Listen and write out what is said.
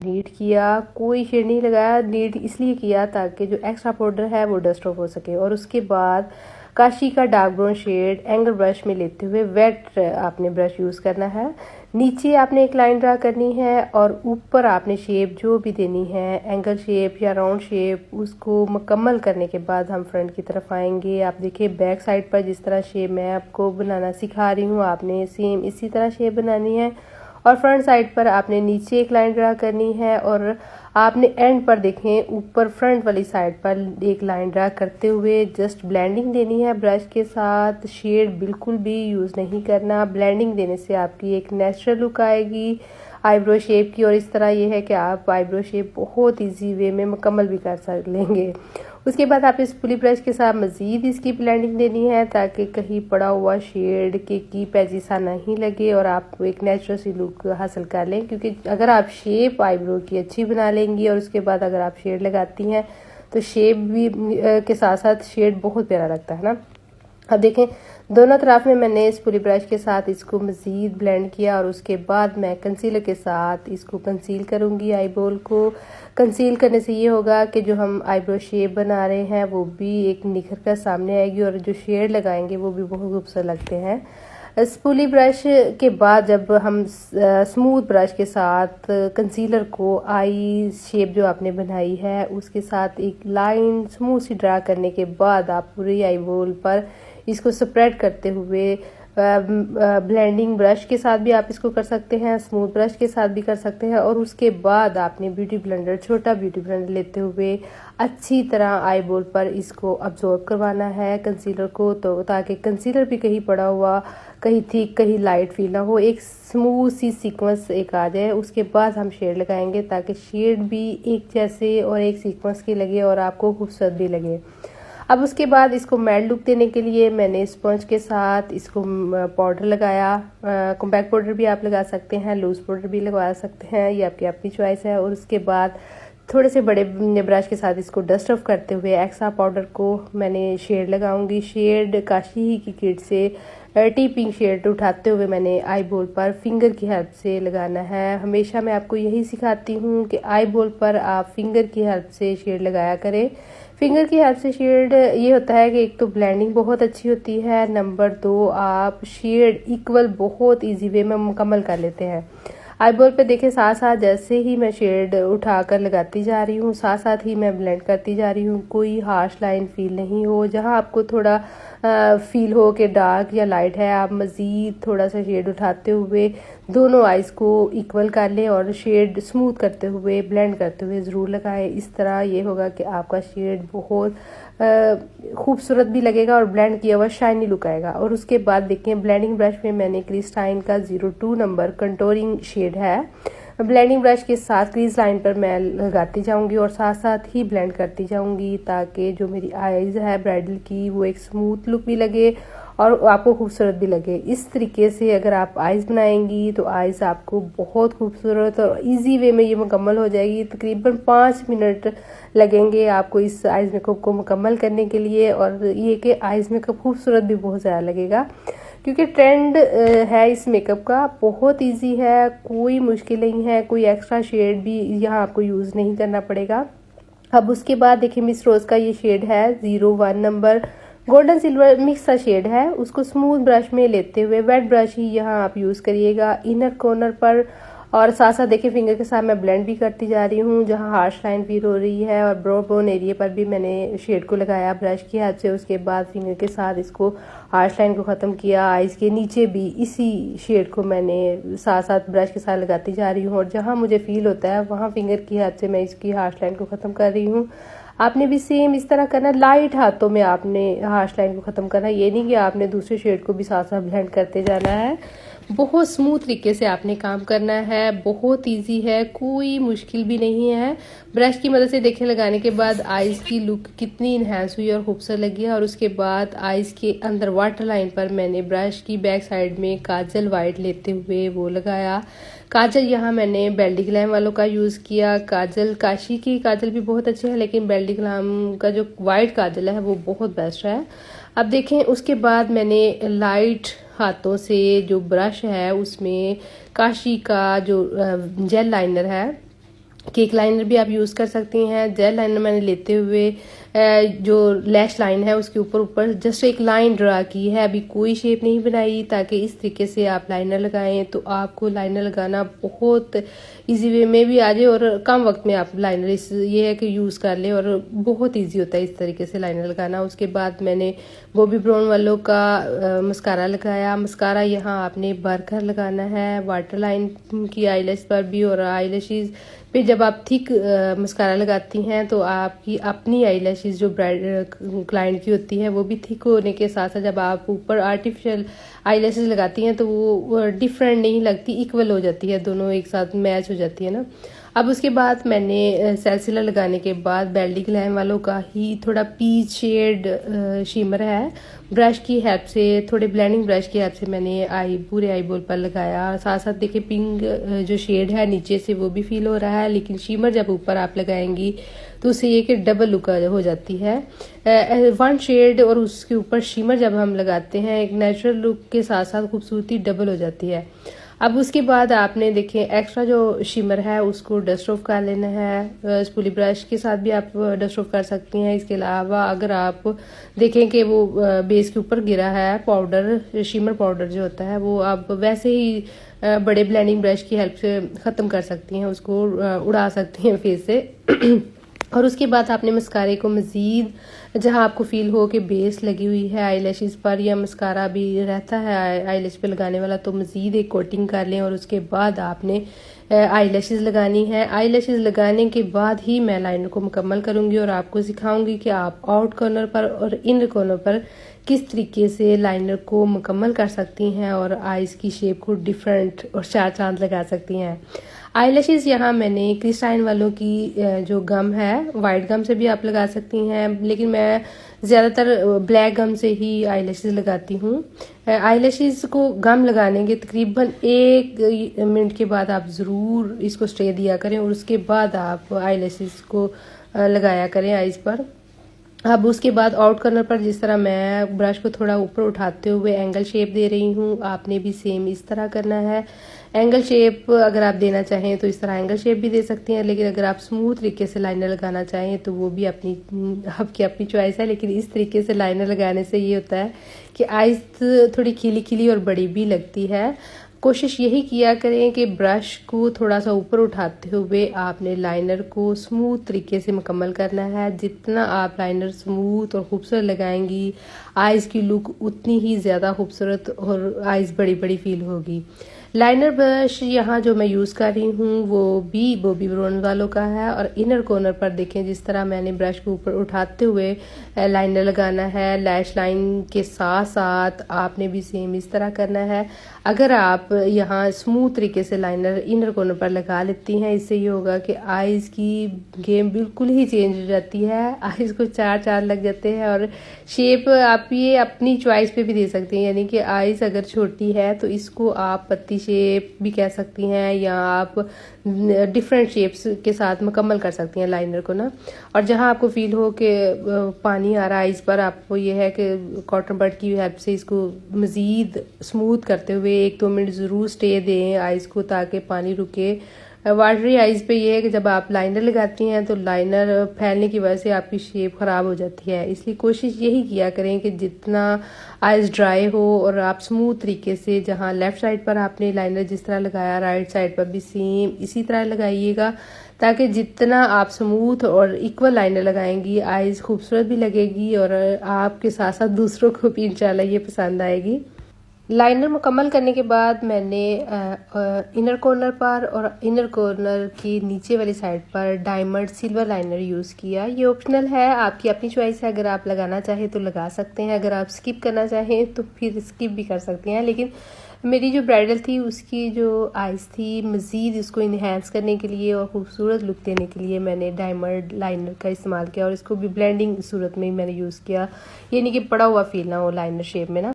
NEET किया, कोई shade नहीं लगाया। नीट इसलिए किया ताकि जो एक्स्ट्रा पाउडर है वो डस्ट ऑफ हो सके। और उसके बाद काशी का dark brown shade angle brush में लेते हुए वेट आपने ब्रश यूज़ करना है। नीचे आपने एक लाइन ड्रा करनी है और ऊपर आपने शेप जो भी देनी है, एंगल शेप या राउंड शेप, उसको मुकम्मल करने के बाद हम फ्रंट की तरफ आएंगे। आप देखिए बैक साइड पर जिस तरह शेप मैं आपको बनाना सिखा रही हूँ, आपने सेम इसी तरह शेप बनानी है। और फ्रंट साइड पर आपने नीचे एक लाइन ड्रा करनी है और आपने एंड पर देखें ऊपर फ्रंट वाली साइड पर एक लाइन ड्रा करते हुए जस्ट ब्लेंडिंग देनी है ब्रश के साथ। शेड बिल्कुल भी यूज़ नहीं करना। ब्लेंडिंग देने से आपकी एक नेचुरल लुक आएगी आईब्रो शेप की। और इस तरह ये है कि आप आईब्रो शेप बहुत इजी वे में मुकम्मल भी कर लेंगे। उसके बाद आप इस पुली ब्रश के साथ मज़ीद इसकी ब्लेंडिंग देनी है ताकि कहीं पड़ा हुआ शेड के की पैची सा नहीं लगे और आप एक नेचुरल सी लुक हासिल कर लें। क्योंकि अगर आप शेप आईब्रो की अच्छी बना लेंगी और उसके बाद अगर आप शेड लगाती हैं तो शेप भी के साथ साथ शेड बहुत प्यारा लगता है ना। अब देखें दोनों तरफ में मैंने इस पुली ब्रश के साथ इसको मज़ीद ब्लेंड किया और उसके बाद मैं कंसीलर के साथ इसको कंसील करूंगी। आईबॉल को कंसील करने से ये होगा कि जो हम आईब्रो शेप बना रहे हैं वो भी एक निखर कर सामने आएगी और जो शेड लगाएंगे वो भी बहुत खूबसूरत लगते हैं। स्पूली ब्रश के बाद जब हम स्मूथ ब्रश के साथ कंसीलर को आई शेप जो आपने बनाई है उसके साथ एक लाइन स्मूथ सी ड्रा करने के बाद आप पूरी आई बॉल पर इसको स्प्रेड करते हुए ब्लेंडिंग ब्रश के साथ भी आप इसको कर सकते हैं, स्मूथ ब्रश के साथ भी कर सकते हैं। और उसके बाद आपने ब्यूटी ब्लेंडर, छोटा ब्यूटी ब्लेंडर लेते हुए अच्छी तरह आई बॉल पर इसको अब्जॉर्ब करवाना है कंसीलर को, तो ताकि कंसीलर भी कहीं पड़ा हुआ, कहीं थिक कहीं लाइट फील ना हो, एक स्मूथ सी सीक्वेंस एक आ जाए। उसके बाद हम शेड लगाएंगे ताकि शेड भी एक जैसे और एक सीक्वेंस की लगे और आपको खूबसूरत भी लगे। अब उसके बाद इसको मैट लुक देने के लिए मैंने स्पंज के साथ इसको पाउडर लगाया। कॉम्पैक्ट पाउडर भी आप लगा सकते हैं, लूज पाउडर भी लगा सकते हैं, ये आपकी अपनी चॉइस है। और उसके बाद थोड़े से बड़े ब्रश के साथ इसको डस्ट ऑफ करते हुए एक्स्ट्रा पाउडर को मैंने शेड लगाऊंगी। शेड काशी ही की किट से टी पिंक शेड उठाते हुए मैंने आई बॉल पर फिंगर की हेल्प से लगाना है। हमेशा मैं आपको यही सिखाती हूँ कि आई बॉल पर आप फिंगर की हेल्प से शेड लगाया करें। फिंगर की हेल्प से शेड ये होता है कि एक तो ब्लेंडिंग बहुत अच्छी होती है, नंबर 2 आप शेड इक्वल बहुत इजी वे में मुकम्मल कर लेते हैं। आई बॉल पे देखें साथ साथ जैसे ही मैं शेड उठाकर लगाती जा रही हूँ साथ साथ ही मैं ब्लेंड करती जा रही हूँ, कोई हार्श लाइन फील नहीं हो। जहाँ आपको थोड़ा फील हो कि डार्क या लाइट है, आप मज़ीद थोड़ा सा शेड उठाते हुए दोनों आइज़ को इक्वल कर लें और शेड स्मूथ करते हुए ब्लेंड करते हुए ज़रूर लगाएं। इस तरह ये होगा कि आपका शेड बहुत खूबसूरत भी लगेगा और ब्लेंड किया हुआ शाइनी लुक आएगा। और उसके बाद देखें ब्लेंडिंग ब्रश में मैंने क्रिस्टाइन का 02 नंबर कंटोरिंग शेड है। ब्लेंडिंग ब्रश के साथ क्रीज लाइन पर मैं लगाती जाऊंगी और साथ साथ ही ब्लेंड करती जाऊंगी ताकि जो मेरी आईज है ब्राइडल की वो एक स्मूथ लुक भी लगे और आपको खूबसूरत भी लगे। इस तरीके से अगर आप आइज़ बनाएंगी तो आइज़ आपको बहुत खूबसूरत और इजी वे में ये मुकम्मल हो जाएगी। तकरीबन 5 मिनट लगेंगे आपको इस आइज़ मेकअप को मुकम्मल करने के लिए और ये कि आइज़ मेकअप खूबसूरत भी बहुत ज़्यादा लगेगा क्योंकि ट्रेंड है इस मेकअप का। बहुत इजी है, कोई मुश्किल नहीं है, कोई एक्स्ट्रा शेड भी यहाँ आपको यूज़ नहीं करना पड़ेगा। अब उसके बाद देखिए मिस रोज़ का ये शेड है 01 नंबर गोल्डन सिल्वर मिक्स सा शेड है। उसको स्मूथ ब्रश में लेते हुए वेट ब्रश ही यहाँ आप यूज़ करिएगा इनर कॉर्नर पर और साथ साथ देखिए फिंगर के साथ मैं ब्लेंड भी करती जा रही हूँ जहाँ हार्श लाइन फील हो रही है और ब्रो बोन एरिया पर भी मैंने शेड को लगाया ब्रश की हेल्प से। उसके बाद फिंगर के साथ इसको हार्श लाइन को ख़त्म किया। आइज़ के नीचे भी इसी शेड को मैंने साथ साथ ब्रश के साथ लगाती जा रही हूँ और जहाँ मुझे फील होता है वहाँ फिंगर की हेल्प से मैं इसकी हार्श लाइन को ख़त्म कर रही हूँ। आपने भी सेम इस तरह करना, लाइट हाथों में आपने हार्श लाइन को ख़त्म करना, ये नहीं कि आपने दूसरे शेड को भी साथ साथ ब्लेंड करते जाना है। बहुत स्मूथ तरीके से आपने काम करना है, बहुत इजी है, कोई मुश्किल भी नहीं है। ब्रश की मदद से देखें लगाने के बाद आइज़ की लुक कितनी इन्हेंस हुई और खूबसूरत लगी है। और उसके बाद आइज़ के अंदर वाटर लाइन पर मैंने ब्रश की बैक साइड में काजल वाइट लेते हुए वो लगाया। काजल यहाँ मैंने बेल्डी ग्लैम वालों का यूज़ किया। काजल काशी की काजल भी बहुत अच्छी है लेकिन बेल्डी ग्लैम का जो वाइट काजल है वो बहुत बेस्ट है। अब देखें उसके बाद मैंने लाइट हाथों से जो ब्रश है उसमें काशी का जो जेल लाइनर है केक लाइनर भी आप यूज़ कर सकती हैं। जेल लाइनर मैंने लेते हुए जो लैश लाइन है उसके ऊपर ऊपर जस्ट एक लाइन ड्रा की है, अभी कोई शेप नहीं बनाई, ताकि इस तरीके से आप लाइनर लगाएं तो आपको लाइनर लगाना बहुत इजी वे में भी आ जाए और कम वक्त में आप लाइनर इस ये है कि यूज़ कर लें और बहुत इजी होता है इस तरीके से लाइनर लगाना। उसके बाद मैंने बॉबी ब्राउन वालों का मस्कारा लगाया। मस्कारा यहाँ आपने भरकर लगाना है, वाटर लाइन की आईलैश पर भी और आईलैशेस पे जब आप थिक मस्कारा लगाती हैं तो आपकी अपनी आईलैशेस जो ब्राइड क्लाइंट की होती है वो भी थिक होने के साथ साथ जब आप ऊपर आर्टिफिशियल आईलैशेस लगाती हैं तो वो डिफरेंट नहीं लगती, इक्वल हो जाती है, दोनों एक साथ मैच हो जाती है ना। अब उसके बाद मैंने सेल्सिला लगाने के बाद बेल्डी ग्लैम वालों का ही थोड़ा पीच शेड शिमर है, ब्रश की हेल्प से, थोड़े ब्लेंडिंग ब्रश की हेल्प से मैंने पूरे आई बॉल पर लगाया। साथ साथ देखिए पिंक जो शेड है नीचे से वो भी फील हो रहा है, लेकिन शिमर जब ऊपर आप लगाएंगी तो उससे ये कि डबल लुक हो जाती है। वन शेड और उसके ऊपर शिमर जब हम लगाते हैं एक नेचुरल लुक के साथ साथ खूबसूरती डबल हो जाती है। अब उसके बाद आपने देखें एक्स्ट्रा जो शिमर है उसको डस्ट ऑफ कर लेना है। स्पूली ब्रश के साथ भी आप डस्ट ऑफ कर सकती हैं। इसके अलावा अगर आप देखें कि वो बेस के ऊपर गिरा है पाउडर, शिमर पाउडर जो होता है, वो आप वैसे ही बड़े ब्लेंडिंग ब्रश की हेल्प से ख़त्म कर सकती हैं, उसको उड़ा सकती हैं फेस से। और उसके बाद आपने मस्कारे को मज़ीद जहां आपको फील हो कि बेस लगी हुई है आईलैशेस पर या मस्कारा भी रहता है आईलैश पे लगाने वाला, तो मज़ीद एक कोटिंग कर लें और उसके बाद आपने आईलैशेस लगानी है। आईलैशेस लगाने के बाद ही मैं लाइनर को मुकम्मल करूंगी और आपको सिखाऊंगी कि आप आउट कॉर्नर पर और इनर कॉर्नर पर किस तरीके से लाइनर को मुकम्मल कर सकती हैं और आईज की शेप को डिफरेंट और चार चांद लगा सकती हैं। आईलैशेस यहाँ मैंने क्रिस्टाइन वालों की जो गम है, वाइट गम से भी आप लगा सकती हैं, लेकिन मैं ज़्यादातर ब्लैक गम से ही आईलैशेस लगाती हूँ। आईलैशेस को गम लगाने के तकरीबन 1 मिनट के बाद आप ज़रूर इसको स्टे दिया करें और उसके बाद आप आईलैशेस को लगाया करें आईज पर। अब उसके बाद आउट कॉर्नर पर जिस तरह मैं ब्रश को थोड़ा ऊपर उठाते हुए एंगल शेप दे रही हूँ, आपने भी सेम इस तरह करना है। एंगल शेप अगर आप देना चाहें तो इस तरह एंगल शेप भी दे सकती हैं, लेकिन अगर आप स्मूथ तरीके से लाइनर लगाना चाहें तो वो भी आपकी अपनी चॉइस है। लेकिन इस तरीके से लाइनर लगाने से ये होता है कि आईज थोड़ी खिली खिली और बड़ी भी लगती है। कोशिश यही किया करें कि ब्रश को थोड़ा सा ऊपर उठाते हुए आपने लाइनर को स्मूथ तरीके से मुकम्मल करना है। जितना आप लाइनर स्मूथ और खूबसूरत लगाएंगी आईज की लुक उतनी ही ज़्यादा खूबसूरत और आईज बड़ी बड़ी फील होगी। लाइनर ब्रश यहाँ जो मैं यूज़ कर रही हूँ वो भी बॉबी ब्राउन वालों का है और इनर कॉर्नर पर देखें जिस तरह मैंने ब्रश को ऊपर उठाते हुए लाइनर लगाना है। लैश लाइन के साथ साथ आपने भी सेम इस तरह करना है। अगर आप यहाँ स्मूथ तरीके से लाइनर इनर कॉर्नर पर लगा लेती हैं, इससे ये होगा कि आईज की गेम बिल्कुल ही चेंज हो जाती है, आईज को चार चार लग जाते हैं और शेप आप ये अपनी चॉइस पे भी दे सकती हैं। यानी कि आईज अगर छोटी है तो इसको आप पत्ती शेप भी कह सकती हैं या आप डिफरेंट शेप्स के साथ मुकम्मल कर सकती हैं लाइनर को ना। और जहां आपको फील हो कि पानी आ रहा है आईज पर, आपको ये है कि कॉटन बड की हेल्प से इसको मज़ीद स्मूथ करते हुए 1-2 मिनट ज़रूर स्टे दें आईज को, ताकि पानी रुके। वाटरी आईज पे ये है कि जब आप लाइनर लगाती हैं तो लाइनर फैलने की वजह से आपकी शेप ख़राब हो जाती है, इसलिए कोशिश यही किया करें कि जितना आईज ड्राई हो और आप स्मूथ तरीके से, जहां लेफ्ट साइड पर आपने लाइनर जिस तरह लगाया राइट साइड पर भी सेम इसी तरह लगाइएगा, ताकि जितना आप स्मूथ और इक्वल लाइनर लगाएंगी आईज खूबसूरत भी लगेगी और आपके साथ साथ दूसरों को भी इंशाल्लाह ये पसंद आएगी। लाइनर मुकम्मल करने के बाद मैंने इनर कॉर्नर पर और इनर कॉर्नर की नीचे वाली साइड पर डायमंड सिल्वर लाइनर यूज़ किया। ये ऑप्शनल है, आपकी अपनी चॉइस है, अगर आप लगाना चाहें तो लगा सकते हैं, अगर आप स्किप करना चाहें तो फिर स्किप भी कर सकते हैं। लेकिन मेरी जो ब्राइडल थी उसकी जो आइज़ थी मज़ीद इसको इन्हेंस करने के लिए और खूबसूरत लुक देने के लिए मैंने डायमंड लाइनर का इस्तेमाल किया और इसको भी ब्लेंडिंग सूरत में ही मैंने यूज़ किया, यानी कि पड़ा हुआ फील ना हो लाइनर शेप में ना।